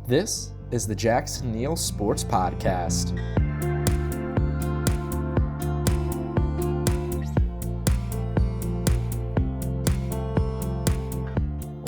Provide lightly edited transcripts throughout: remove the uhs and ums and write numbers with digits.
This is the Jackson Neill Sports Podcast.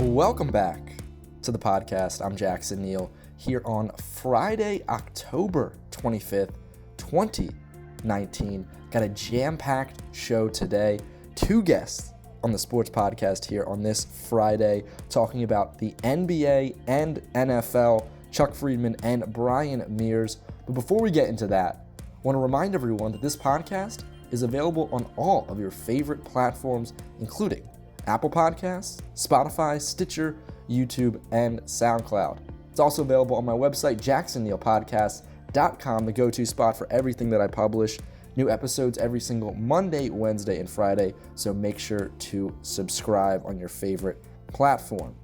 Welcome back to the podcast. I'm Jackson Neill here on Friday, October 25th, 2019. Got a jam-packed show today. Two guests on the sports podcast here on this Friday talking about the NBA and NFL, Chuck Freimund and Bryan Mears. But before we get into that, I want to remind everyone that this podcast is available on all of your favorite platforms, including Apple Podcasts, Spotify, Stitcher, YouTube, and SoundCloud. It's also available on my website, jacksonneillpodcast.com, the go-to spot for everything that I publish. New episodes every single Monday, Wednesday, and Friday, so make sure to subscribe on your favorite platform.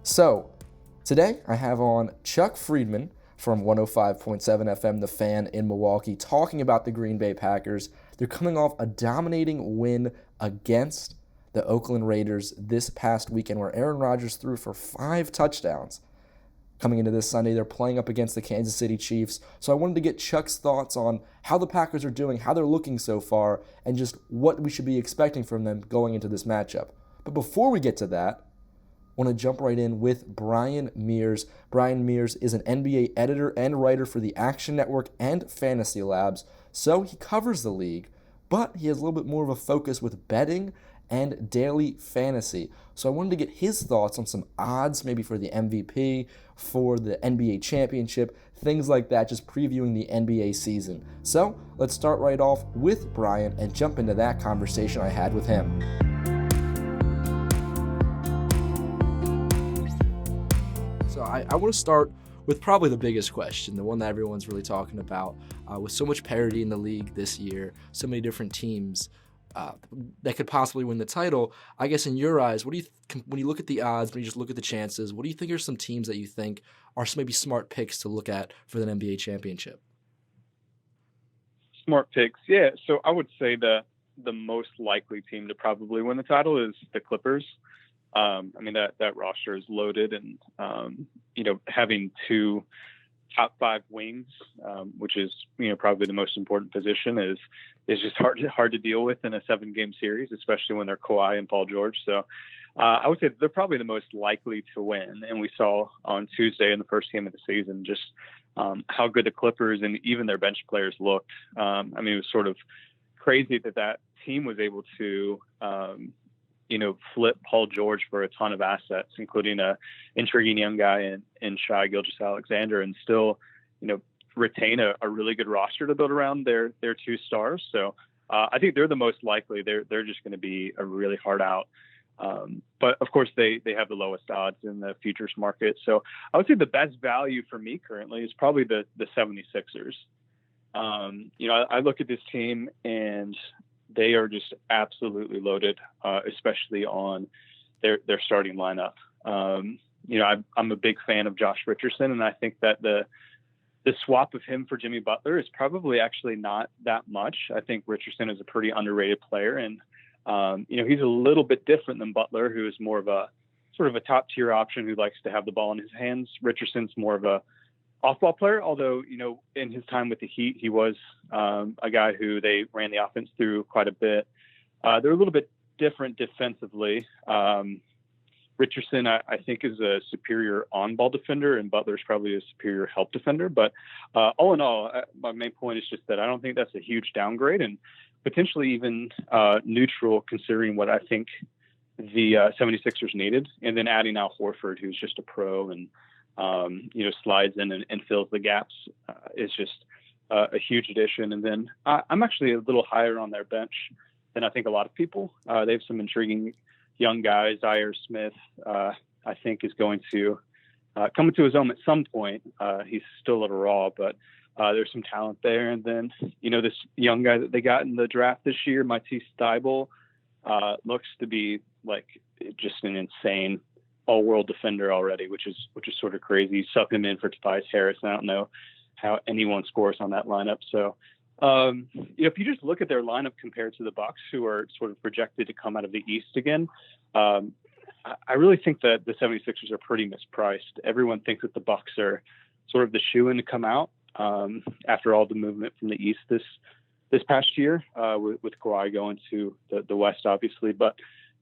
So, today I have on Chuck Freimund from 105.7 FM, The Fan in Milwaukee, talking about the Green Bay Packers. They're coming off a dominating win against the Oakland Raiders this past weekend, where Aaron Rodgers threw for 5 touchdowns. Coming into this Sunday, they're playing up against the Kansas City Chiefs. So I wanted to get Chuck's thoughts on how the Packers are doing, how they're looking so far, and just what we should be expecting from them going into this matchup. But before we get to that, I want to jump right in with Bryan Mears. Bryan Mears is an NBA editor and writer for the Action Network and FantasyLabs, so he covers the league, but he has a little bit more of a focus with betting and daily fantasy. So I wanted to get his thoughts on some odds, maybe for the MVP, for the NBA championship, things like that, just previewing the NBA season. So let's start right off with Bryan and jump into that conversation I had with him. So I want to start with probably the biggest question, the one that everyone's really talking about. With so much parity in the league this year, so many different teams that could possibly win the title, I guess in your eyes, what do you when you look at the odds, when you just look at the chances, what do you think are some teams that you think are maybe smart picks to look at for the NBA championship? Smart picks, yeah. So I would say the most likely team to probably win the title is the Clippers. I mean, that roster is loaded, and having 2 top 5 wings, which is probably the most important position, is just hard to deal with in a 7-game series, especially when they're Kawhi and Paul George. So I would say they're probably the most likely to win. And we saw on Tuesday in the first game of the season just how good the Clippers and even their bench players looked. I mean, it was sort of crazy that team was able to flip Paul George for a ton of assets, including a intriguing young guy in Shai Gilgeous-Alexander, and still, retain a really good roster to build around their 2 stars. So I think they're the most likely. They're just going to be a really hard out. But of course they have the lowest odds in the futures market. So I would say the best value for me currently is probably the 76ers. I look at this team and they are just absolutely loaded, especially on their starting lineup. I'm a big fan of Josh Richardson, and I think that the swap of him for Jimmy Butler is probably actually not that much. I think Richardson is a pretty underrated player, and he's a little bit different than Butler, who is more of a sort of a top tier option who likes to have the ball in his hands. Richardson's more of a off-ball player, although, in his time with the Heat, he was a guy who they ran the offense through quite a bit. They're a little bit different defensively. Richardson, I think, is a superior on-ball defender, and Butler's probably a superior help defender. But all in all, my main point is just that I don't think that's a huge downgrade, and potentially even neutral considering what I think the 76ers needed. And then adding Al Horford, who's just a pro and slides in and fills the gaps, is just a huge addition. And then I'm actually a little higher on their bench than I think a lot of people. They have some intriguing young guys. Zaire Smith, I think, is going to come into his own at some point. He's still a little raw, but there's some talent there. And then, this young guy that they got in the draft this year, Matisse Thybulle, looks to be like just an insane all-world defender already, which is sort of crazy. Suck him in for Tobias Harris, and I don't know how anyone scores on that lineup. So, if you just look at their lineup compared to the Bucks, who are sort of projected to come out of the East again, I really think that the 76ers are pretty mispriced. Everyone thinks that the Bucks are sort of the shoe-in to come out after all the movement from the East this past year with Kawhi going to the West, obviously. But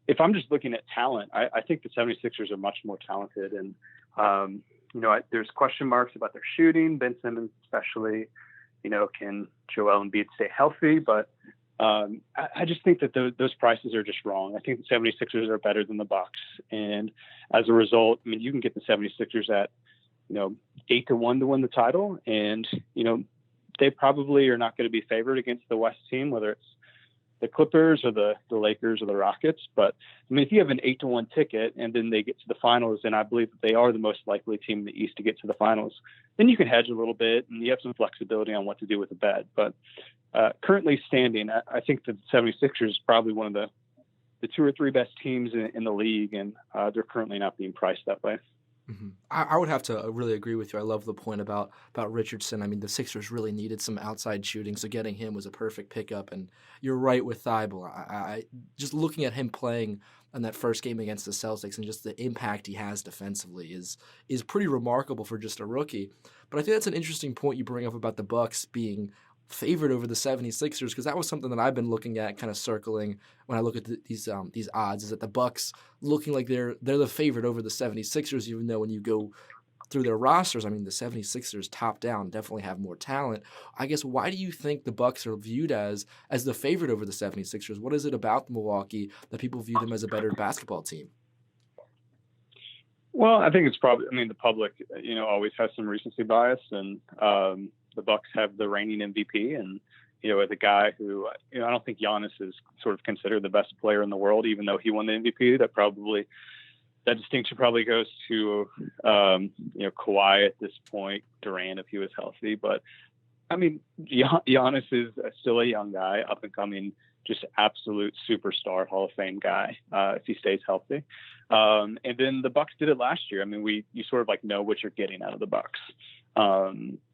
if I'm just looking at talent, I think the 76ers are much more talented. And, there's question marks about their shooting, Ben Simmons especially. Can Joel Embiid stay healthy? But I just think that those prices are just wrong. I think the 76ers are better than the Bucks. And as a result, I mean, you can get the 76ers at, 8-1 to win the title. And, they probably are not going to be favored against the West team, whether it's the Clippers or the Lakers or the Rockets. But I mean, if you have an 8-1 ticket and then they get to the finals, and I believe that they are the most likely team in the East to get to the finals, then you can hedge a little bit and you have some flexibility on what to do with the bet. But currently standing, I think the 76ers is probably one of the 2 or 3 best teams in the league, and they're currently not being priced that way. Mm-hmm. I would have to really agree with you. I love the point about Richardson. I mean, the Sixers really needed some outside shooting, so getting him was a perfect pickup. And you're right with Thibault. I just looking at him playing in that first game against the Celtics and just the impact he has defensively is pretty remarkable for just a rookie. But I think that's an interesting point you bring up about the Bucks being favored over the 76ers, because that was something that I've been looking at, kind of circling when I look at these odds, is that the Bucks looking like they're the favorite over the 76ers, even though when you go through their rosters, I mean, the 76ers top down definitely have more talent. I guess, why do you think the Bucks are viewed as the favorite over the 76ers? What is it about Milwaukee that people view them as a better basketball team? Well, I think it's probably, the public, always has some recency bias, and the Bucks have the reigning MVP, and as a guy who, I don't think Giannis is sort of considered the best player in the world, even though he won the MVP. That distinction probably goes to Kawhi at this point, Durant if he was healthy. But I mean, Giannis is still a young guy, up and coming, just absolute superstar, Hall of Fame guy if he stays healthy. And then the Bucks did it last year. I mean, you sort of know what you're getting out of the Bucks.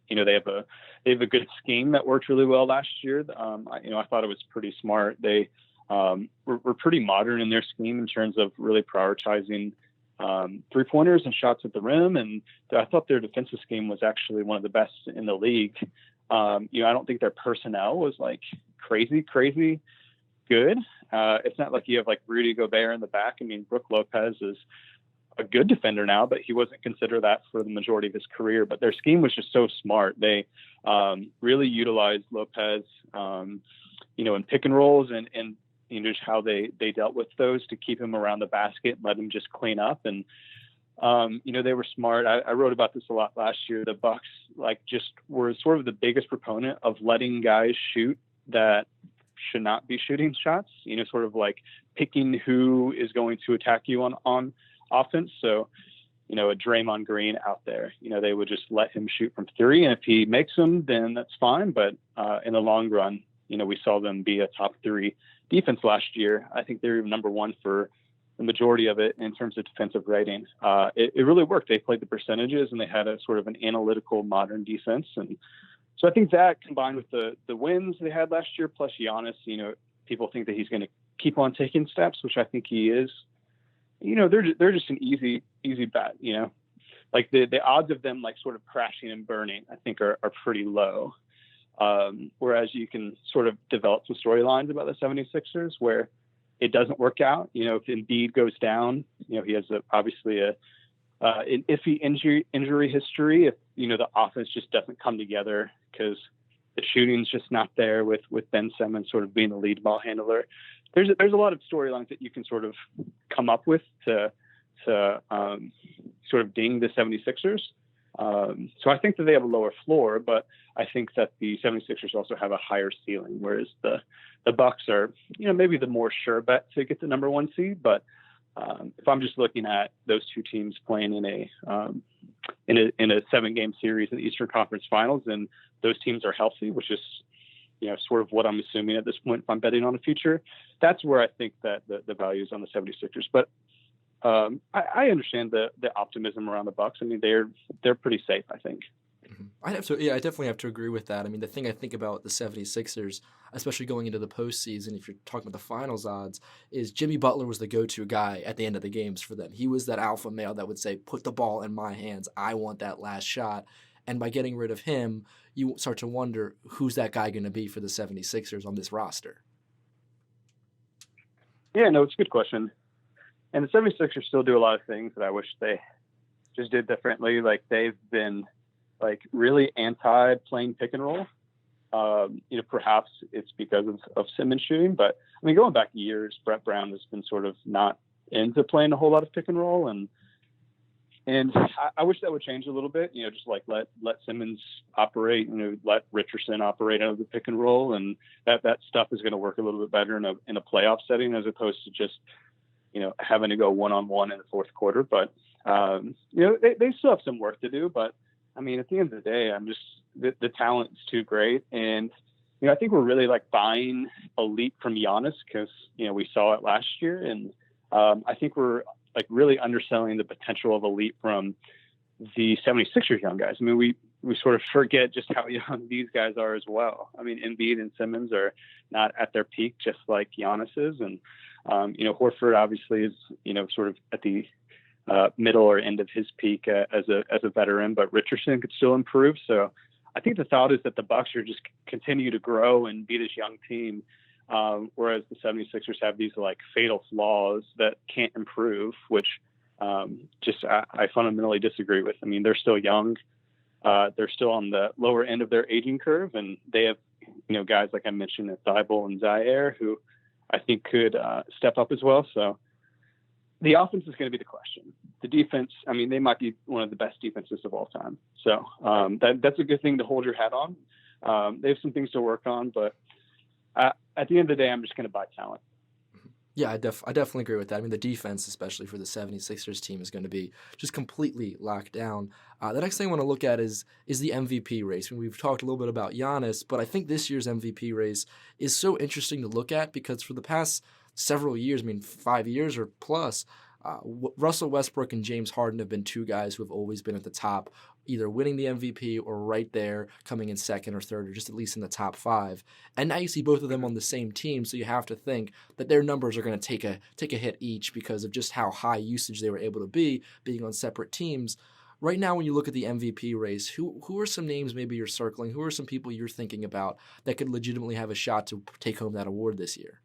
They have a good scheme that worked really well last year. I thought it was pretty smart. They were pretty modern in their scheme in terms of really prioritizing 3-pointers and shots at the rim. And I thought their defensive scheme was actually one of the best in the league. I don't think their personnel was crazy good. It's not like you have Rudy Gobert in the back. I mean, Brook Lopez is a good defender now, but he wasn't considered that for the majority of his career. But their scheme was just so smart. They really utilized Lopez, in pick and rolls and just how they dealt with those to keep him around the basket and let him just clean up. And, they were smart. I wrote about this a lot last year. The Bucks just were sort of the biggest proponent of letting guys shoot that should not be shooting shots, sort of picking who is going to attack you on offense. So, a Draymond Green out there, they would just let him shoot from 3. And if he makes them, then that's fine. But in the long run, we saw them be a top 3 defense last year. I think they're number 1 for the majority of it in terms of defensive rating. It really worked. They played the percentages and they had a sort of an analytical modern defense. And so I think that combined with the wins they had last year, plus Giannis, people think that he's going to keep on taking steps, which I think he is. They're just an easy bet, the odds of them sort of crashing and burning, I think are pretty low. Whereas you can sort of develop some storylines about the 76ers where it doesn't work out. If Embiid goes down, he has obviously an iffy injury history. If, the offense just doesn't come together because the shooting's just not there with Ben Simmons sort of being the lead ball handler. There's a lot of storylines that you can sort of come up with to sort of ding the 76ers. So I think that they have a lower floor, but I think that the 76ers also have a higher ceiling, whereas the Bucks are, maybe the more sure bet to get the number 1 seed. But if I'm just looking at those two teams playing in a 7-game series in the Eastern Conference Finals, and those teams are healthy, which is sort of what I'm assuming at this point if I'm betting on the future, that's where I think that the value is on the 76ers. But I understand the optimism around the Bucks. I mean, they're pretty safe, I think. I definitely have to agree with that. I mean, the thing I think about the 76ers, especially going into the postseason, if you're talking about the finals odds, is Jimmy Butler was the go-to guy at the end of the games for them. He was that alpha male that would say, put the ball in my hands. I want that last shot. And by getting rid of him, you start to wonder, who's that guy going to be for the 76ers on this roster? Yeah, no, it's a good question. And the 76ers still do a lot of things that I wish they just did differently. Like, they've been like really anti playing pick and roll. Perhaps it's because of Simmons shooting, but I mean, going back years, Brett Brown has been sort of not into playing a whole lot of pick and roll, and I wish that would change a little bit. Just like let Simmons operate, let Richardson operate out of the pick and roll, and that stuff is going to work a little bit better in a playoff setting as opposed to just having to go one-on-one in the fourth quarter. But they still have some work to do, but I mean, at the end of the day, the talent is too great. And, I think we're really like buying a leap from Giannis because, we saw it last year. And I think we're like really underselling the potential of a leap from the 76ers young guys. I mean, we sort of forget just how young these guys are as well. I mean, Embiid and Simmons are not at their peak, just like Giannis is. And, Horford obviously is, sort of at the middle or end of his peak as a veteran, but Richardson could still improve. So I think the thought is that the Bucks are just continue to grow and be this young team, whereas the 76ers have these like fatal flaws that can't improve, which I fundamentally disagree with. I mean, they're still young. They're still on the lower end of their aging curve, and they have, guys like I mentioned at Thibault and Zaire who I think could step up as well. So the offense is going to be the question. The defense, I mean, they might be one of the best defenses of all time. So that's a good thing to hold your hat on. They have some things to work on, but at the end of the day, I'm just going to buy talent. Yeah, I definitely agree with that. I mean, the defense, especially for the 76ers team, is going to be just completely locked down. The next thing I want to look at is the MVP race. I mean, we've talked a little bit about Giannis, but I think this year's MVP race is so interesting to look at because for the past several years, I mean, 5 years or plus, Russell Westbrook and James Harden have been two guys who have always been at the top, either winning the MVP or right there, coming in second or third, or just at least in the top five. And now you see both of them on the same team, so you have to think that their numbers are going to take a hit each because of just how high usage they were able to be, being on separate teams. Right now, when you look at the MVP race, who are some names maybe you're circling? Who are some people you're thinking about that could legitimately have a shot to take home that award this year?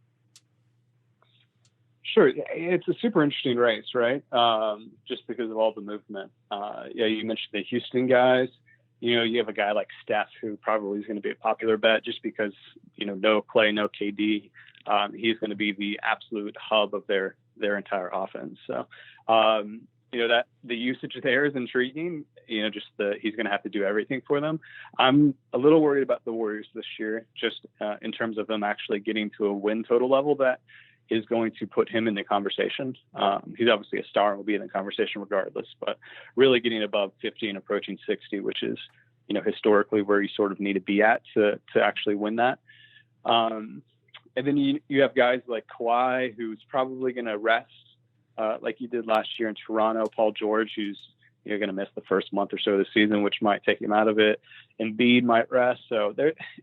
Sure. It's a super interesting race, right? Just because of all the movement. You mentioned the Houston guys. You have a guy like Steph who probably is going to be a popular bet just because, no Clay, no KD. He's going to be the absolute hub of their entire offense. So, that the usage there is intriguing. He's going to have to do everything for them. I'm a little worried about the Warriors this year, just in terms of them actually getting to a win total level that is going to put him in the conversation. He's obviously a star and will be in the conversation regardless, but really getting above 50 and approaching 60, which is, historically where you sort of need to be at to actually win that. And then you have guys like Kawhi, who's probably going to rest like he did last year in Toronto. Paul George, who's going to miss the first month or so of the season, which might take him out of it. Embiid might rest. So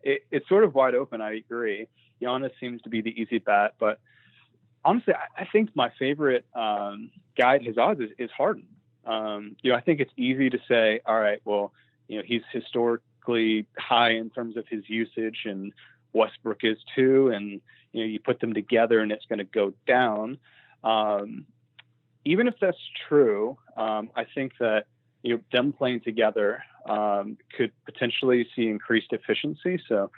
it's sort of wide open. I agree. Giannis seems to be the easy bet, but honestly, I think my favorite guy at his odds is Harden. I think it's easy to say, all right, well, he's historically high in terms of his usage, and Westbrook is too, and you put them together and it's going to go down. Even if that's true, I think that them playing together could potentially see increased efficiency. So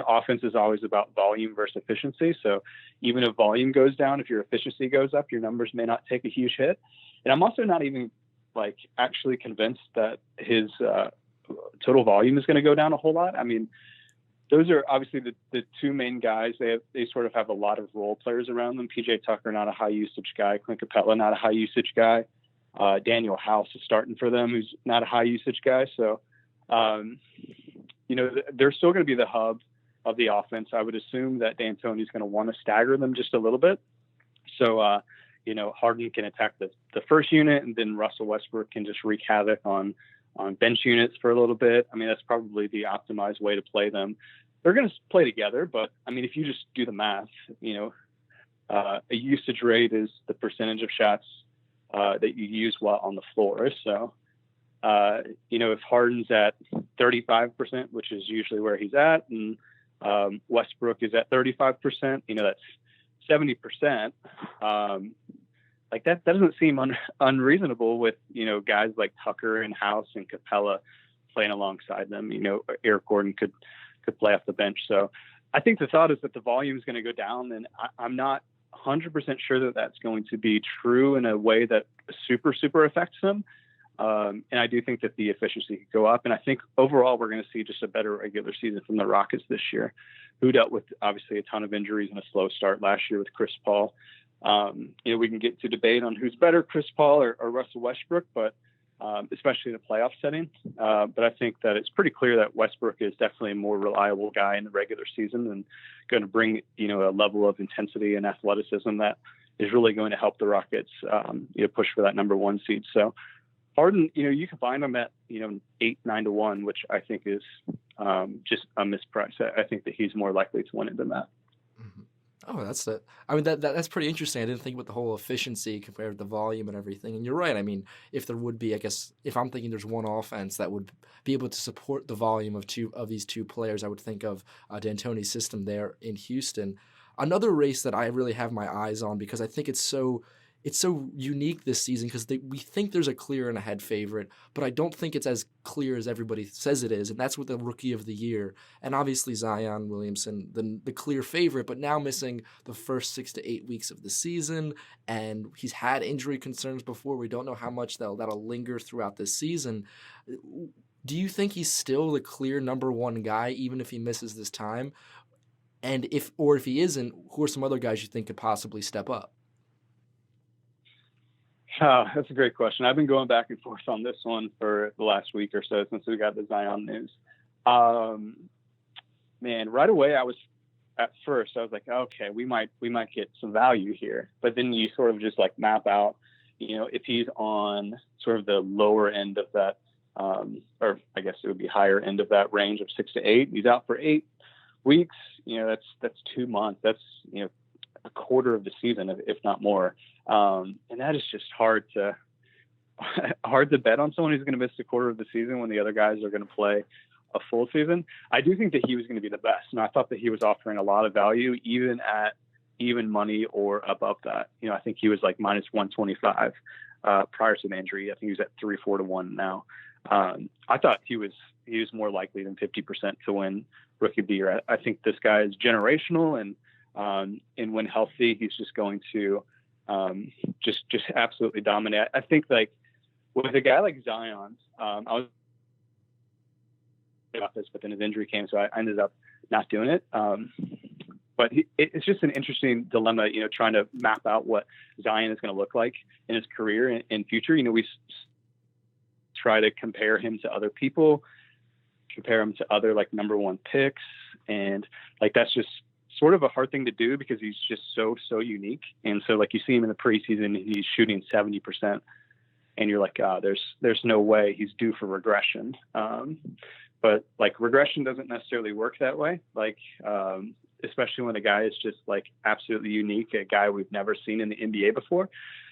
offense is always about volume versus efficiency. So even if volume goes down, if your efficiency goes up, your numbers may not take a huge hit. And I'm also not even actually convinced that his total volume is going to go down a whole lot. I mean, those are obviously the two main guys. They sort of have a lot of role players around them. PJ Tucker, not a high usage guy. Clint Capella, not a high usage guy. Daniel House is starting for them, who's not a high usage guy. So, they're still going to be the hub of the offense. I would assume that D'Antoni's going to want to stagger them just a little bit. So, Harden can attack the first unit, and then Russell Westbrook can just wreak havoc on bench units for a little bit. I mean, that's probably the optimized way to play them. They're going to play together, but I mean, if you just do the math, a usage rate is the percentage of shots that you use while on the floor. So, if Harden's at 35%, which is usually where he's at, and Westbrook is at 35%, that's 70%. Like that doesn't seem unreasonable with, guys like Tucker and House and Capella playing alongside them. Eric Gordon could play off the bench. So I think the thought is that the volume is going to go down, and I'm not 100% sure that that's going to be true in a way that super, super affects them. And I do think that the efficiency could go up. And I think overall, we're going to see just a better regular season from the Rockets this year, who dealt with obviously a ton of injuries and a slow start last year with Chris Paul. We can get to debate on who's better, Chris Paul or Russell Westbrook, but especially in a playoff setting. But I think that it's pretty clear that Westbrook is definitely a more reliable guy in the regular season and going to bring, a level of intensity and athleticism that is really going to help the Rockets, push for that number one seed. So Harden, you can find him at, 8-9-1, which I think is just a misprice. I think that he's more likely to win it than that. Mm-hmm. Oh, that's pretty interesting. I didn't think about the whole efficiency compared to the volume and everything. And you're right. I mean, if there would be, I guess, if I'm thinking there's one offense that would be able to support the volume of these two players, I would think of D'Antoni's system there in Houston. Another race that I really have my eyes on because I think it's so unique this season because we think there's a clear and ahead favorite, but I don't think it's as clear as everybody says it is, and that's with the Rookie of the Year. And obviously Zion Williamson, the clear favorite, but now missing the first 6 to 8 weeks of the season, and he's had injury concerns before. We don't know how much that'll linger throughout this season. Do you think he's still the clear number one guy, even if he misses this time? And if he isn't, who are some other guys you think could possibly step up? That's a great question. I've been going back and forth on this one for the last week or so since we got the Zion news. Right away I was like, okay, we might get some value here. But then you sort of just like map out, if he's on sort of the lower end of that, or I guess it would be higher end of that range of 6 to 8. He's out for 8 weeks. That's 2 months. That's, a quarter of the season, if not more. And that is just hard to bet on someone who's going to miss a quarter of the season when the other guys are going to play a full season. I do think that he was going to be the best. And I thought that he was offering a lot of value, even at even money or above that. I think he was like minus 125 prior to the injury. I think he was at 3-4 to 1 now. I thought he was more likely than 50% to win Rookie of the Year. I think this guy is generational, and when healthy, he's just going to just absolutely dominate. I think like with a guy like Zion, I was about this, but then his injury came, so I ended up not doing it. But it's just an interesting dilemma, trying to map out what Zion is going to look like in his career and future. We try to compare him to other people, compare him to other like number one picks, and like that's just sort of a hard thing to do because he's just so unique. And so like you see him in the preseason, he's shooting 70%, and you're like, there's no way he's due for regression. But like regression doesn't necessarily work that way. Like, especially when a guy is just like absolutely unique, a guy we've never seen in the NBA before.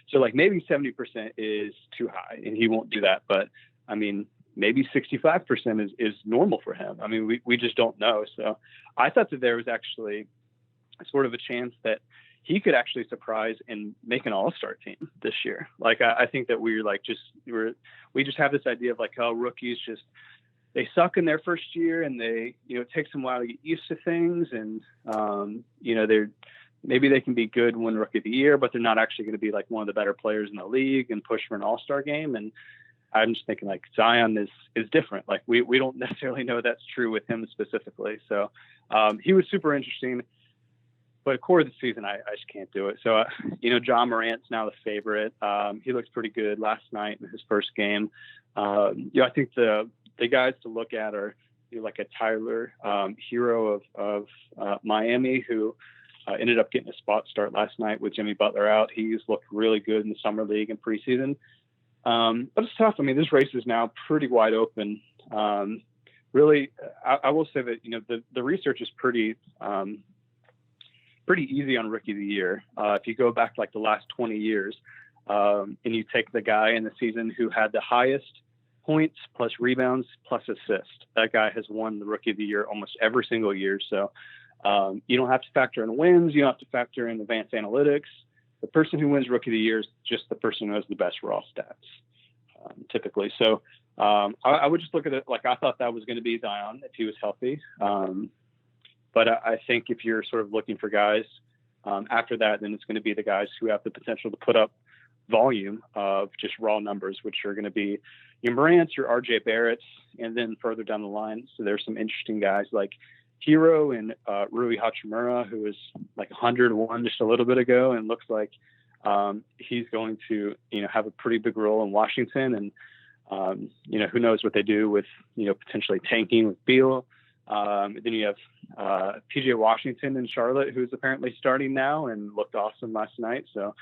So like maybe 70% is too high and he won't do that. But I mean, maybe 65% is normal for him. I mean, we just don't know. So I thought that there was actually sort of a chance that he could actually surprise and make an all-star team this year. Like, I think that we just have this idea of like, oh, rookies they suck in their first year and they, it takes them a while to get used to things. And, maybe they can be good when Rookie of the Year, but they're not actually going to be like one of the better players in the league and push for an all-star game. And I'm just thinking like Zion is different. Like we don't necessarily know that's true with him specifically. So he was super interesting, but a quarter of the season, I just can't do it. So, John Morant's now the favorite. He looks pretty good last night in his first game. I think the guys to look at are like a Tyler Hero of Miami, who ended up getting a spot start last night with Jimmy Butler out. He's looked really good in the summer league and preseason. But it's tough. I mean, this race is now pretty wide open. Really, I will say that, the research is pretty easy on Rookie of the Year. If you go back like the last 20 years, and you take the guy in the season who had the highest points plus rebounds plus assists, that guy has won the Rookie of the Year almost every single year. So you don't have to factor in wins. You don't have to factor in advanced analytics. The person who wins Rookie of the Year is just the person who has the best raw stats, typically. So I would just look at it like I thought that was going to be Zion if he was healthy. But I think if you're sort of looking for guys after that, then it's going to be the guys who have the potential to put up volume of just raw numbers, which are going to be your Morants, your RJ Barretts, and then further down the line. So there's some interesting guys like Hero and Rui Hachimura, who was like 101 just a little bit ago, and looks like he's going to have a pretty big role in Washington. And who knows what they do with potentially tanking with Beal. Then you have PJ Washington in Charlotte, who's apparently starting now and looked awesome last night. So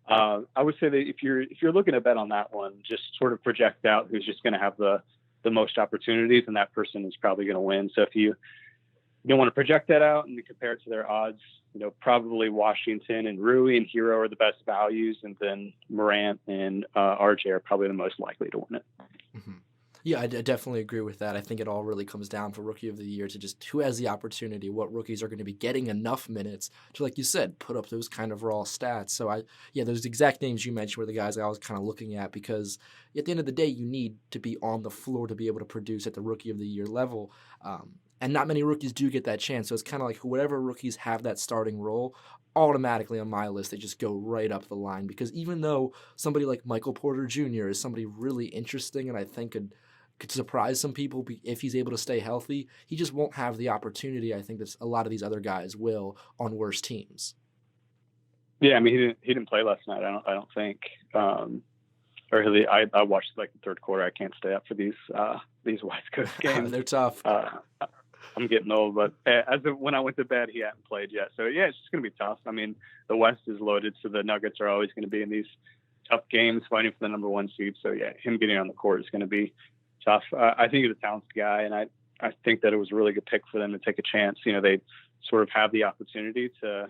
I would say that if you're looking to bet on that one, just sort of project out who's just going to have the most opportunities, and that person is probably going to win. So if you don't want to project that out and compare it to their odds, probably Washington and Rui and Hero are the best values, and then Morant and RJ are probably the most likely to win it. Mm-hmm. Yeah, I definitely agree with that. I think it all really comes down for Rookie of the Year to just who has the opportunity, what rookies are going to be getting enough minutes to, like you said, put up those kind of raw stats. So those exact names you mentioned were the guys I was kind of looking at, because at the end of the day, you need to be on the floor to be able to produce at the Rookie of the Year level. And not many rookies do get that chance. So it's kind of like whatever rookies have that starting role, automatically on my list, they just go right up the line. Because even though somebody like Michael Porter Jr. is somebody really interesting and I think could surprise some people if he's able to stay healthy, he just won't have the opportunity I think that a lot of these other guys will on worse teams. Yeah, I mean, he didn't play last night. I don't think. I watched like the third quarter. I can't stay up for these West Coast games. They're tough. I'm getting old, but when I went to bed, he hadn't played yet. So yeah, it's just going to be tough. I mean, the West is loaded, so the Nuggets are always going to be in these tough games fighting for the number one seed. So yeah, him getting on the court is going to be tough. I think he's a talented guy, and I think that it was a really good pick for them to take a chance. They sort of have the opportunity to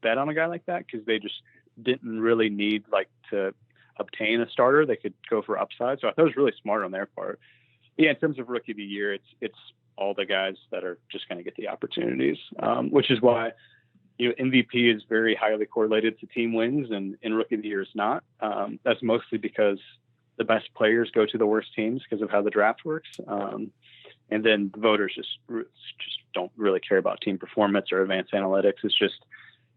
bet on a guy like that because they just didn't really need to obtain a starter. They could go for upside. So I thought it was really smart on their part. Yeah, in terms of Rookie of the Year, it's all the guys that are just going to get the opportunities, which is why MVP is very highly correlated to team wins, and in Rookie of the Year is not. That's mostly because the best players go to the worst teams because of how the draft works. And then the voters just don't really care about team performance or advanced analytics. It's just,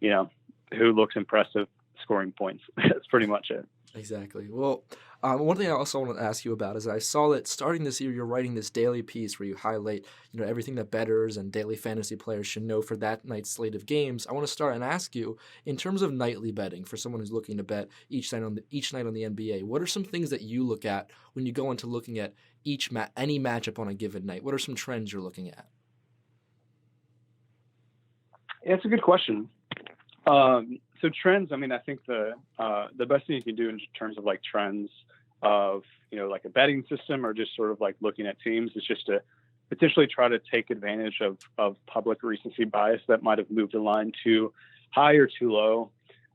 who looks impressive scoring points. That's pretty much it. Exactly. Well, one thing I also want to ask you about is I saw that starting this year, you're writing this daily piece where you highlight, everything that bettors and daily fantasy players should know for that night's slate of games. I want to start and ask you, in terms of nightly betting, for someone who's looking to bet each night on the NBA, what are some things that you look at when you go into looking at any matchup on a given night? What are some trends you're looking at? Yeah, it's a good question. So trends, I mean, I think the best thing you can do in terms of trends of, like a betting system or just sort of looking at teams is just to potentially try to take advantage of public recency bias that might have moved the line too high or too low.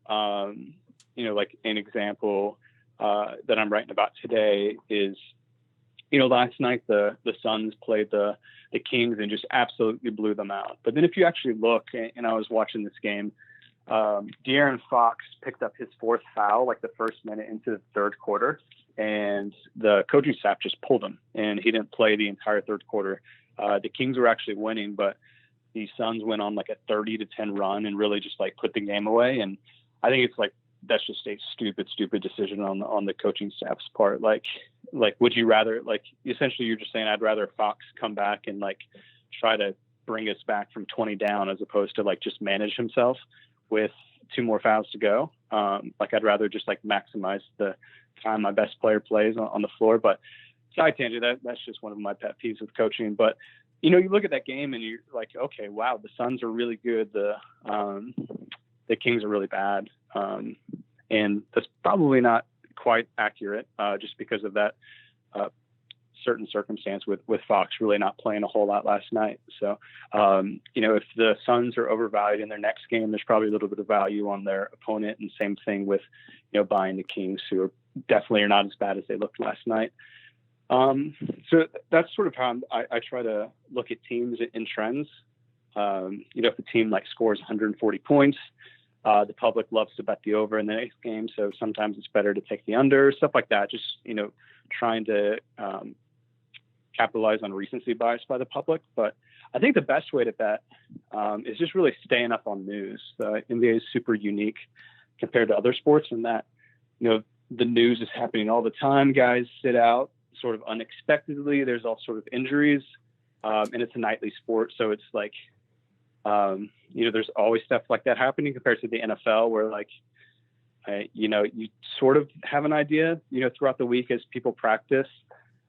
Like an example that I'm writing about today is, last night the Suns played the Kings and just absolutely blew them out. But then if you actually look, and I was watching this game, De'Aaron Fox picked up his fourth foul the first minute into the third quarter, and the coaching staff just pulled him, and he didn't play the entire third quarter. The Kings were actually winning, but the Suns went on a 30-10 run and really just put the game away. And I think it's that's just a stupid decision on the coaching staff's part. Would you rather essentially you're just saying I'd rather Fox come back and try to bring us back from 20 down as opposed to just manage himself with two more fouls to go. I'd rather just maximize the time my best player plays on the floor. But side tangent, that's just one of my pet peeves with coaching. But you look at that game and you're like, okay, wow, the Suns are really good. The Kings are really bad. And that's probably not quite accurate, just because of that certain circumstance with Fox really not playing a whole lot last night. So, if the Suns are overvalued in their next game, there's probably a little bit of value on their opponent. And same thing with, buying the Kings, who definitely are not as bad as they looked last night. So that's sort of how I try to look at teams in trends. If a team like scores 140 points, the public loves to bet the over in the next game. So sometimes it's better to take the under, stuff like that. Just, trying to capitalize on recency bias by the public. But I think the best way to bet is just really staying up on news. The NBA is super unique compared to other sports in that, the news is happening all the time. Guys sit out sort of unexpectedly. There's all sort of injuries, and it's a nightly sport. So it's like, there's always stuff like that happening compared to the NFL where you sort of have an idea, throughout the week as people practice,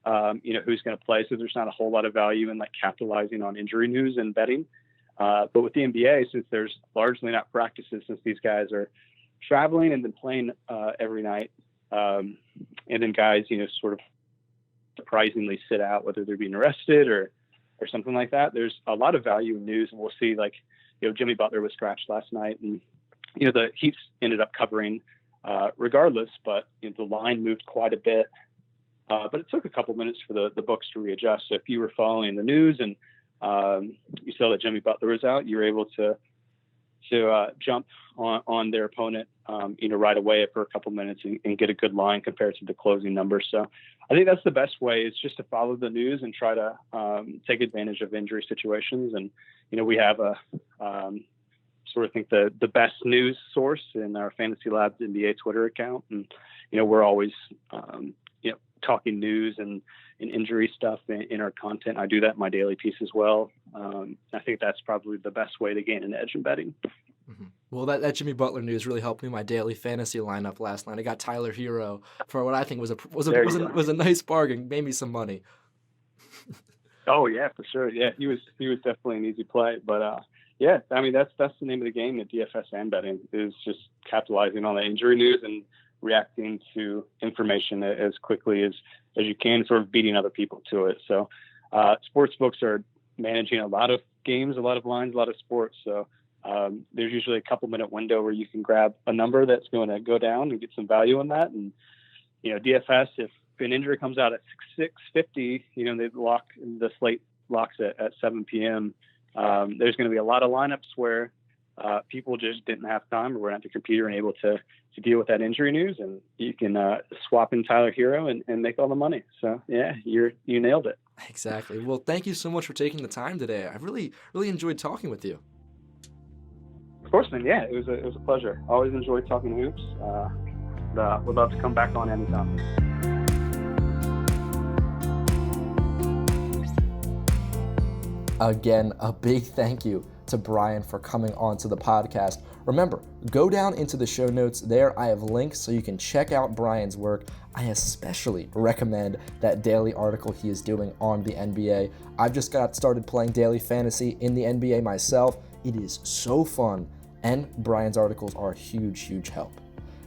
who's going to play. So there's not a whole lot of value in capitalizing on injury news and betting. But with the NBA, since there's largely not practices, since these guys are traveling and then playing every night, and then guys, sort of surprisingly sit out, whether they're being arrested or something like that. There's a lot of value in news, and we'll see Jimmy Butler was scratched last night, and the Heat ended up covering regardless, but the line moved quite a bit. But it took a couple minutes for the books to readjust. So if you were following the news and you saw that Jimmy Butler was out, you were able to jump on their opponent, right away for a couple minutes and get a good line compared to the closing number. So I think that's the best way, is just to follow the news and try to take advantage of injury situations. And, we have sort of think the best news source in our FantasyLabs NBA Twitter account. And, we're always, talking news and injury stuff in our content. I do that in my daily piece as well. I think that's probably the best way to gain an edge in betting. Mm-hmm. Well, that Jimmy Butler news really helped me in my daily fantasy lineup last night. I got Tyler Hero for what I think was a nice bargain. Made me some money. Oh yeah, for sure. Yeah, he was definitely an easy play. But yeah, I mean that's the name of the game at DFS and betting, is just capitalizing on the injury news and reacting to information as quickly as you can, sort of beating other people to it. So sports books are managing a lot of games, a lot of lines, a lot of sports. So there's usually a couple minute window where you can grab a number that's going to go down and get some value on that. And, DFS, if an injury comes out at 6:50, the slate locks at 7 p.m. There's going to be a lot of lineups where people just didn't have time or were at the computer and able to deal with that injury news, and you can swap in Tyler Hero and make all the money. So yeah, you nailed it. Exactly. Well, thank you so much for taking the time today. I really, really enjoyed talking with you. Of course, man. Yeah, it was a pleasure. Always enjoyed talking hoops. Would love to come back on anytime. Again, a big thank you to Bryan for coming on to the podcast. Remember, go down into the show notes. There I have links so you can check out Bryan's work. I especially recommend that daily article he is doing on the NBA. I've just got started playing daily fantasy in the NBA myself. It is so fun, and Bryan's articles are a huge, huge help.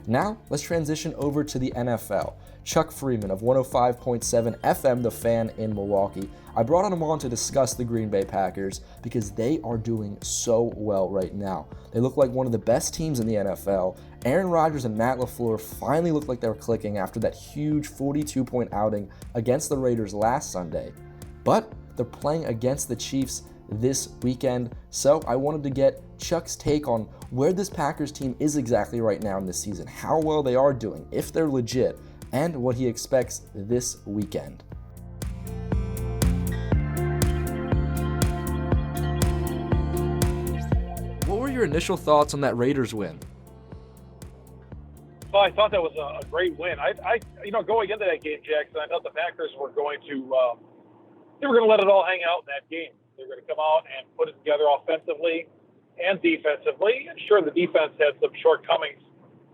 Now, let's transition over to the NFL. Chuck Freimund of 105.7 FM, The Fan in Milwaukee. I brought him on to discuss the Green Bay Packers because they are doing so well right now. They look like one of the best teams in the NFL. Aaron Rodgers and Matt LaFleur finally looked like they were clicking after that huge 42-point outing against the Raiders last Sunday. But they're playing against the Chiefs this weekend, so I wanted to get Chuck's take on where this Packers team is exactly right now in this season, how well they are doing, if they're legit, and what he expects this weekend. What were your initial thoughts on that Raiders win? Well, I thought that was a great win. I going into that game, Jackson, I thought the Packers were going to let it all hang out in that game. They were going to come out and put it together offensively and defensively. And sure, the defense had some shortcomings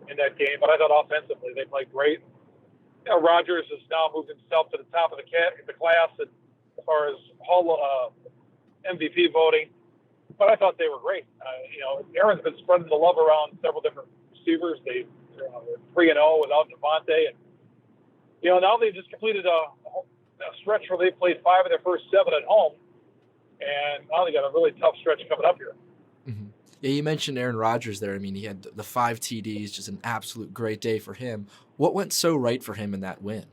in that game, but I thought offensively they played great. Rodgers has now moved himself to the top of the class, and as far as MVP voting, but I thought they were great. Aaron's been spreading the love around several different receivers. They're 3-0 without Devontae, and now they've just completed a stretch where they played 5 of their first 7 at home, and now they got a really tough stretch coming up here. Mm-hmm. Yeah, you mentioned Aaron Rodgers there. I mean, he had the 5 TDs, just an absolute great day for him. What went so right for him in that win?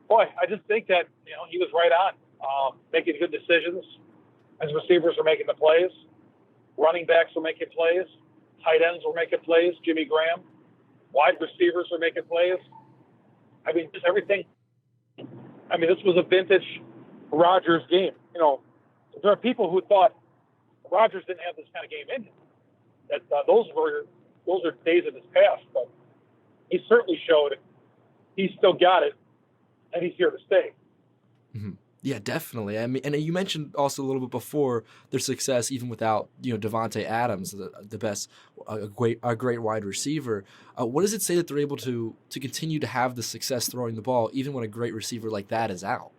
Boy, I just think that he was right on, making good decisions. As receivers were making the plays, running backs were making plays, tight ends were making plays. Jimmy Graham, wide receivers were making plays. I mean, just everything. I mean, this was a vintage Rodgers game. There are people who thought Rodgers didn't have this kind of game in him. That those are days of his past, but he certainly showed he's still got it, and he's here to stay. Mm-hmm. Yeah, definitely. I mean, and you mentioned also a little bit before their success, even without Davante Adams, the best, a great wide receiver. What does it say that they're able to continue to have the success throwing the ball, even when a great receiver like that is out?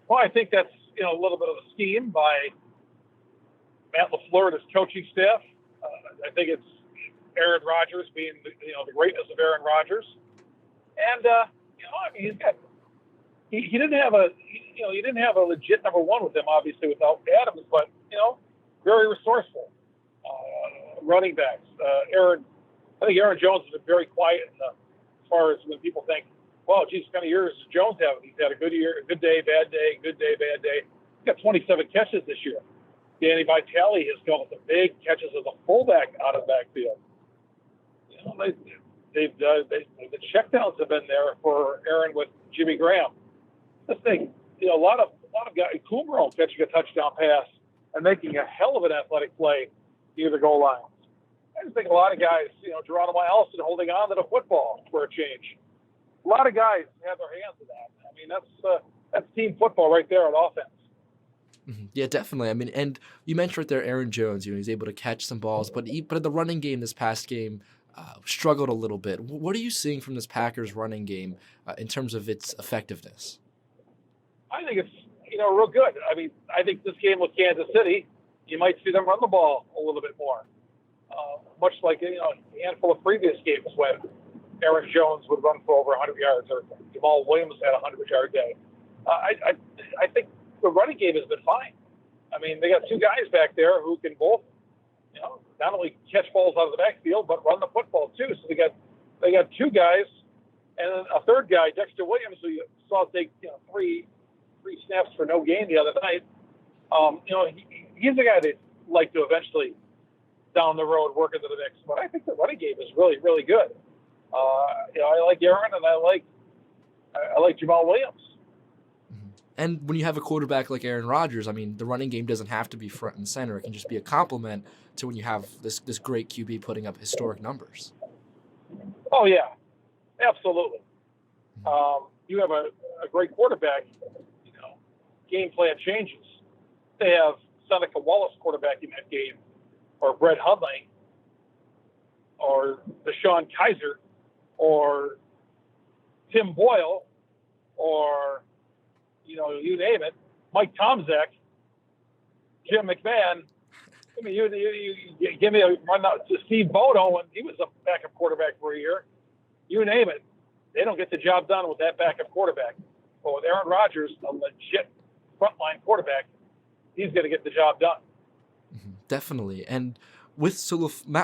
Well, I think that's a little bit of a scheme by Matt LaFleur and his coaching staff. I think it's Aaron Rodgers being the greatness of Aaron Rodgers, and I mean he didn't have a legit number one with him, obviously, without Adams, but very resourceful running backs. I think Aaron Jones has been very quiet as far as when people think, well, geez, what kind of years does Jones have? He's had a good year, a good day, bad day, good day, bad day. He's got 27 catches this year. Danny Vitale has got some big catches as a fullback out of the backfield. The checkdowns have been there for Aaron with Jimmy Graham. This thing, a lot of guys, Kumaro catching a touchdown pass and making a hell of an athletic play near the goal line. I just think a lot of guys, Geronimo Allison holding on to the football for a change. A lot of guys have their hands in that. I mean, that's team football right there on offense. Mm-hmm. Yeah, definitely. I mean, and you mentioned right there Aaron Jones. He's able to catch some balls, but in the running game this past game struggled a little bit. What are you seeing from this Packers running game in terms of its effectiveness? I think it's real good. I mean, I think this game with Kansas City, you might see them run the ball a little bit more, much like a handful of previous games when Aaron Jones would run for over 100 yards or Jamal Williams had a 100-yard day. I think the running game has been fine. I mean, they got 2 guys back there who can both, not only catch balls out of the backfield but run the football too. So they got 2 guys, and then a third guy, Dexter Williams, who you saw take 3 snaps for no gain the other night. He's a guy that like to eventually down the road work into the mix. But I think the running game is really, really good. I like Aaron, and I like Jamal Williams. And when you have a quarterback like Aaron Rodgers, I mean, the running game doesn't have to be front and center. It can just be a complement to when you have this great QB putting up historic numbers. Oh, yeah, absolutely. You have a great quarterback, game plan changes. They have Seneca Wallace quarterbacking that game, or Brett Hundley, or Deshaun Kaiser, or Tim Boyle, or you name it, Mike Tomczak, Jim McMahon. I mean, you give me a run out to Steve Bono when he was a backup quarterback for a year. You name it, they don't get the job done with that backup quarterback. But with Aaron Rodgers, a legit frontline quarterback, he's going to get the job done. Definitely. And Matt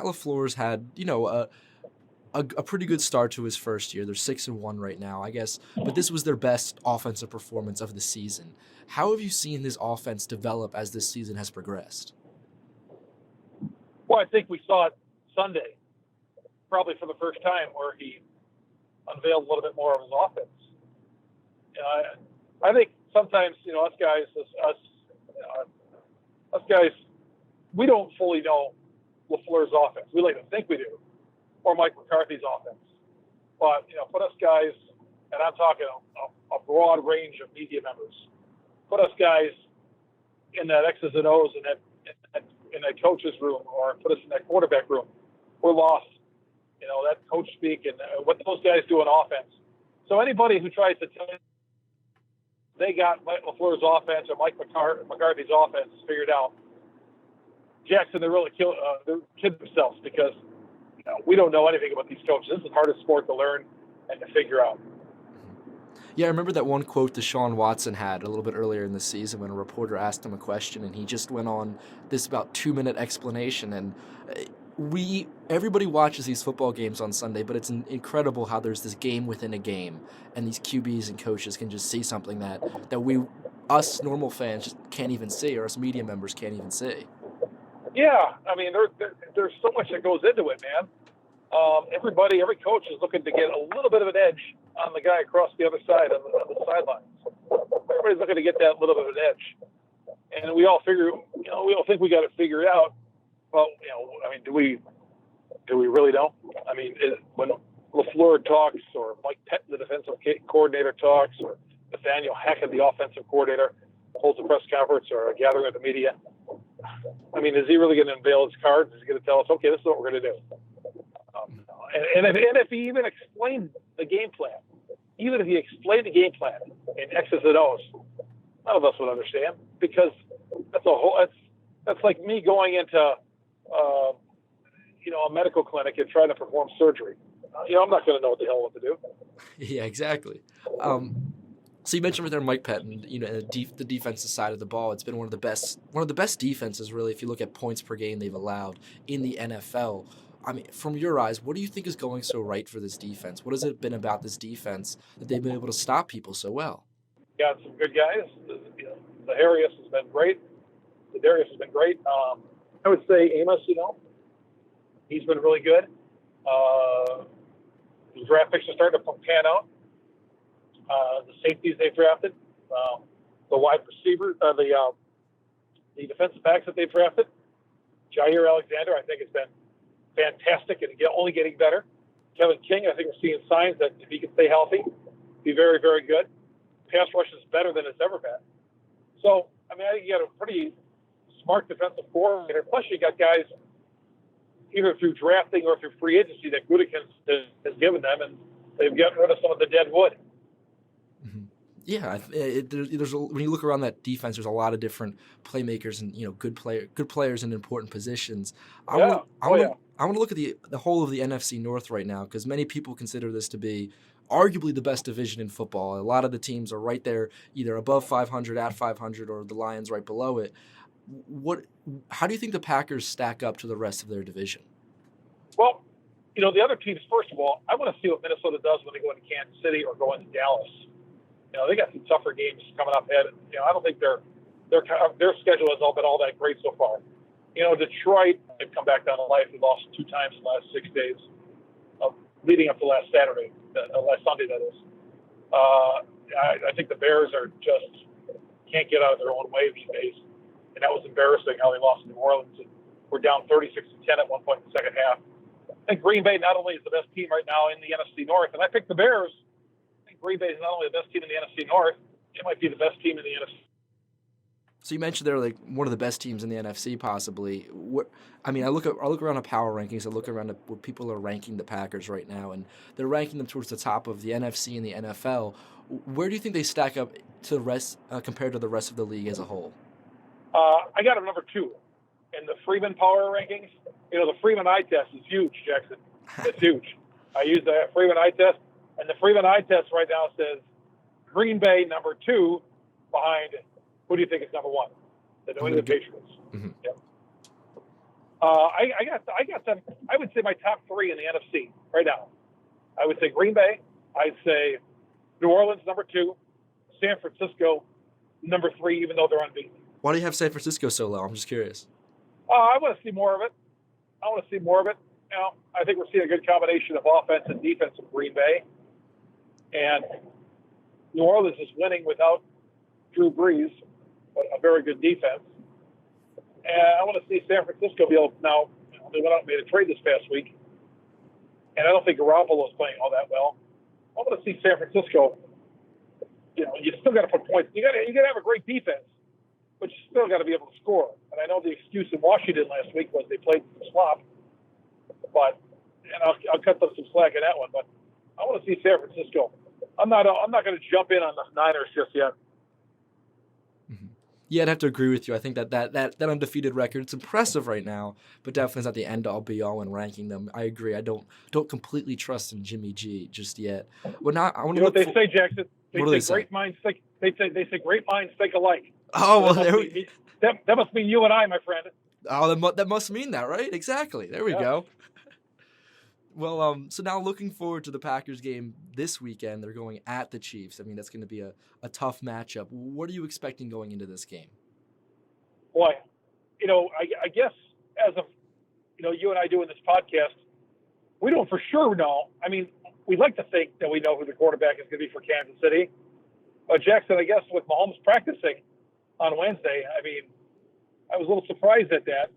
LaFleur's had, a pretty good start to his first year. They're 6-1 right now, I guess, but this was their best offensive performance of the season. How have you seen this offense develop as this season has progressed? Well, I think we saw it Sunday, probably for the first time, where he unveiled a little bit more of his offense. I think sometimes, us guys, we don't fully know LaFleur's offense. We like to think we do, or Mike McCarthy's offense. But, put us guys, and I'm talking a broad range of media members, put us guys in that X's and O's in that coach's room, or put us in that quarterback room. We're lost. That coach speak and what those guys do on offense. So anybody who tries to tell you they got Mike LaFleur's offense or Mike McCarthy's offense figured out, Jackson, they're really kidding themselves because we don't know anything about these coaches. This is the hardest sport to learn and to figure out. Yeah, I remember that one quote Deshaun Watson had a little bit earlier in the season when a reporter asked him a question, and he just went on this about 2-minute explanation. And everybody watches these football games on Sunday, but it's incredible how there's this game within a game, and these QBs and coaches can just see something that us normal fans just can't even see, or us media members can't even see. Yeah, I mean, there's so much that goes into it, man. Every coach is looking to get a little bit of an edge on the guy across the other side on the sidelines. Everybody's looking to get that little bit of an edge, and we all think we got it figured out. Well, I mean, do we really know? I mean, when LaFleur talks, or Mike Pettin, the defensive coordinator, talks, or Nathaniel Hackett, the offensive coordinator, holds a press conference or a gathering with the media, I mean, is he really going to unveil his cards? Is he going to tell us, okay, this is what we're going to do? And if he even explained the game plan, in X's and O's, none of us would understand, because that's like me going into a medical clinic and trying to perform surgery. I'm not going to know what to do. Yeah, exactly. So you mentioned right there Mike Pettin, the defensive side of the ball. It's been one of the best defenses, really, if you look at points per game they've allowed in the NFL. I mean, from your eyes, what do you think is going so right for this defense? What has it been about this defense that they've been able to stop people so well? Got some good guys. The Harris has been great. The Darius has been great. I would say Amos, he's been really good. The draft picks are starting to pan out. The safeties they've drafted, the wide receiver, the defensive backs that they've drafted. Jair Alexander, I think, has been fantastic and only getting better. Kevin King, I think we're seeing signs that if he can stay healthy, be very, very good. Pass rush is better than it's ever been. So, I mean, I think you got a pretty smart defensive coordinator. Plus, you got guys either through drafting or through free agency that Gutekunst has given them, and they've gotten rid of some of the dead wood. Yeah, when you look around that defense, there's a lot of different playmakers and good players in important positions. I want to look at the whole of the NFC North right now, because many people consider this to be arguably the best division in football. A lot of the teams are right there, either above 500, at 500, or the Lions right below it. How do you think the Packers stack up to the rest of their division? Well, the other teams, first of all, I want to see what Minnesota does when they go into Kansas City or go into Dallas. They got some tougher games coming up ahead. I don't think their schedule has all been all that great so far. Detroit, they've come back down to life. They lost 2 times in the last 6 days, leading up to last Sunday, that is. I think the Bears can't get out of their own way these days. And that was embarrassing how they lost in New Orleans. And we're down 36-10 at one point in the second half. I think Green Bay not only is the best team right now in the NFC North, and I picked the Bears. Green Bay is not only the best team in the NFC North, it might be the best team in the NFC. So you mentioned they're like one of the best teams in the NFC, possibly. I look around the power rankings. I look around at where people are ranking the Packers right now, and they're ranking them towards the top of the NFC and the NFL. Where do you think they stack up to the rest compared to the rest of the league as a whole? I got them number 2 in the Freimund power rankings. The Freimund eye test is huge, Jackson. It's huge. I use the Freimund eye test. And the Freimund eye test right now says Green Bay number 2 behind, who do you think is number 1? The New England Patriots. Mm-hmm. Yep. I got them. I would say my top 3 in the NFC right now. I would say Green Bay. I'd say New Orleans number 2, San Francisco number 3, even though they're unbeaten. Why do you have San Francisco so low? I'm just curious. I want to see more of it. I think we're seeing a good combination of offense and defense in Green Bay. And New Orleans is winning without Drew Brees, a very good defense. And I want to see San Francisco be able to now, they went out and made a trade this past week. And I don't think Garoppolo is playing all that well. I want to see San Francisco, you still got to put points. You got to have a great defense, but you still got to be able to score. And I know the excuse in Washington last week was they played some slop. And I'll cut them some slack in that one, but I want to see San Francisco. I'm not going to jump in on the Niners just yet. Yeah, I'd have to agree with you. I think that undefeated record, it's impressive right now, but definitely is not the end-all be-all when ranking them. I agree. I don't completely trust in Jimmy G just yet. Well, now I want to You know look. what they say, Jackson? What do they say? Great minds think. They say great minds think alike. Oh well, that must mean you and I, my friend. Oh, that must mean that, right? Exactly. There we go. Well, so now looking forward to the Packers game this weekend. They're going at the Chiefs. I mean, that's going to be a tough matchup. What are you expecting going into this game? Boy, I guess as of, you and I doing this podcast, we don't for sure know. I mean, we like to think that we know who the quarterback is going to be for Kansas City. But Jackson, I guess with Mahomes practicing on Wednesday, I mean, I was a little surprised at that.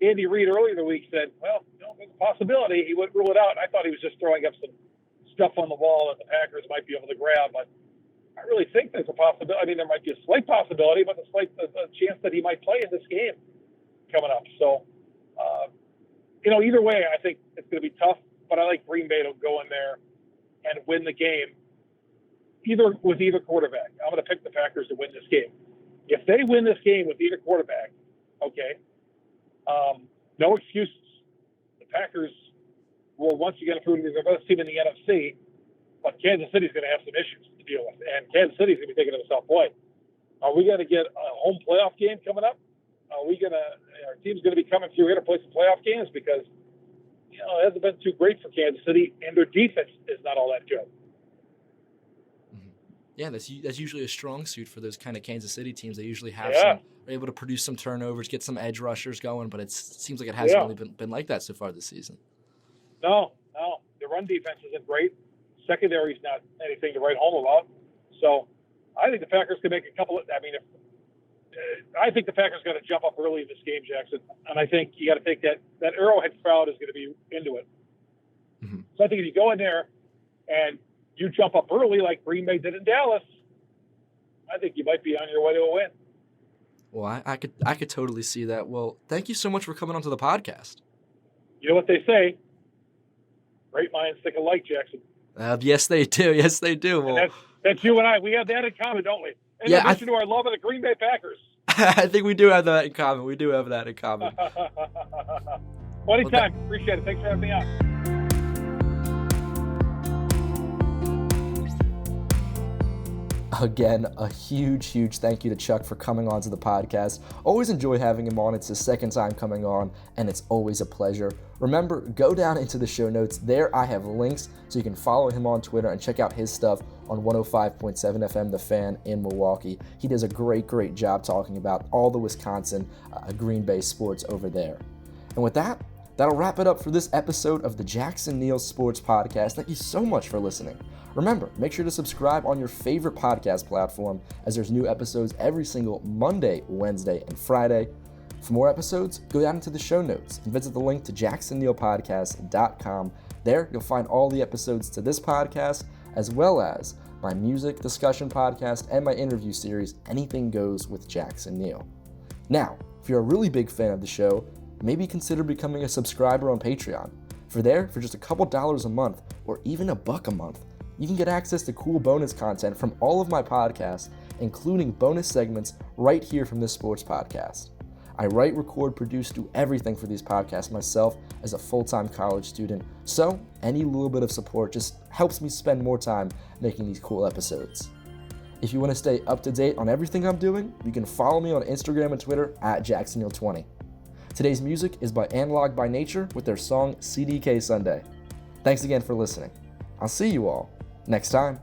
Andy Reid earlier in the week said, well, there's a possibility. He wouldn't rule it out. I thought he was just throwing up some stuff on the wall that the Packers might be able to grab. But I really think there's a possibility. I mean, there might be a slight possibility, but a chance that he might play in this game coming up. So, either way, I think it's going to be tough. But I like Green Bay to go in there and win the game, either quarterback. I'm going to pick the Packers to win this game. If they win this game with either quarterback, okay, no excuses. The Packers will once again prove they're the best team in the NFC, but Kansas City's going to have some issues to deal with. And Kansas City's going to be thinking to themselves, boy, are we going to get a home playoff game coming up? Our team's going to be coming through here to play some playoff games because, it hasn't been too great for Kansas City, and their defense is not all that good. Yeah, that's usually a strong suit for those kind of Kansas City teams. They usually have are able to produce some turnovers, get some edge rushers going, but it seems like it hasn't really been like that so far this season. No. The run defense isn't great. Secondary's not anything to write home about. So I think the Packers can make a couple of – I think the Packers got to jump up early in this game, Jackson. And I think you got to think that Arrowhead crowd is going to be into it. Mm-hmm. So I think if you go in there and you jump up early like Green Bay did in Dallas, I think you might be on your way to a win. Well, I could totally see that. Well, thank you so much for coming onto the podcast. You know what they say? Great minds think alike, Jackson. Yes, they do. Yes, they do. Well, that's you and I. We have that in common, don't we? In addition to our love of the Green Bay Packers. I think we do have that in common. Anytime. Appreciate it. Thanks for having me on. Again, a huge thank you to Chuck for coming on to the podcast. Always enjoy having him on. It's his second time coming on, and it's always a pleasure. Remember, go down into the show notes. There I have links so you can follow him on Twitter and check out his stuff on 105.7 FM, The Fan in Milwaukee. He does a great job talking about all the Wisconsin Green Bay sports over there. And with that, that'll wrap it up for this episode of the Jackson Neill Sports Podcast. Thank you so much for listening. Remember, make sure to subscribe on your favorite podcast platform as there's new episodes every single Monday, Wednesday, and Friday. For more episodes, go down into the show notes and visit the link to jacksonneillpodcast.com. There, you'll find all the episodes to this podcast, as well as my music discussion podcast and my interview series, Anything Goes with Jackson Neill. Now, if you're a really big fan of the show, maybe consider becoming a subscriber on Patreon. For just a couple dollars a month, or even $1 a month, you can get access to cool bonus content from all of my podcasts, including bonus segments right here from this sports podcast. I write, record, produce, do everything for these podcasts myself as a full-time college student, so any little bit of support just helps me spend more time making these cool episodes. If you want to stay up to date on everything I'm doing, you can follow me on Instagram and Twitter at JacksonNeil20. Today's music is by Analog by Nature with their song CDK Sunday. Thanks again for listening. I'll see you all next time.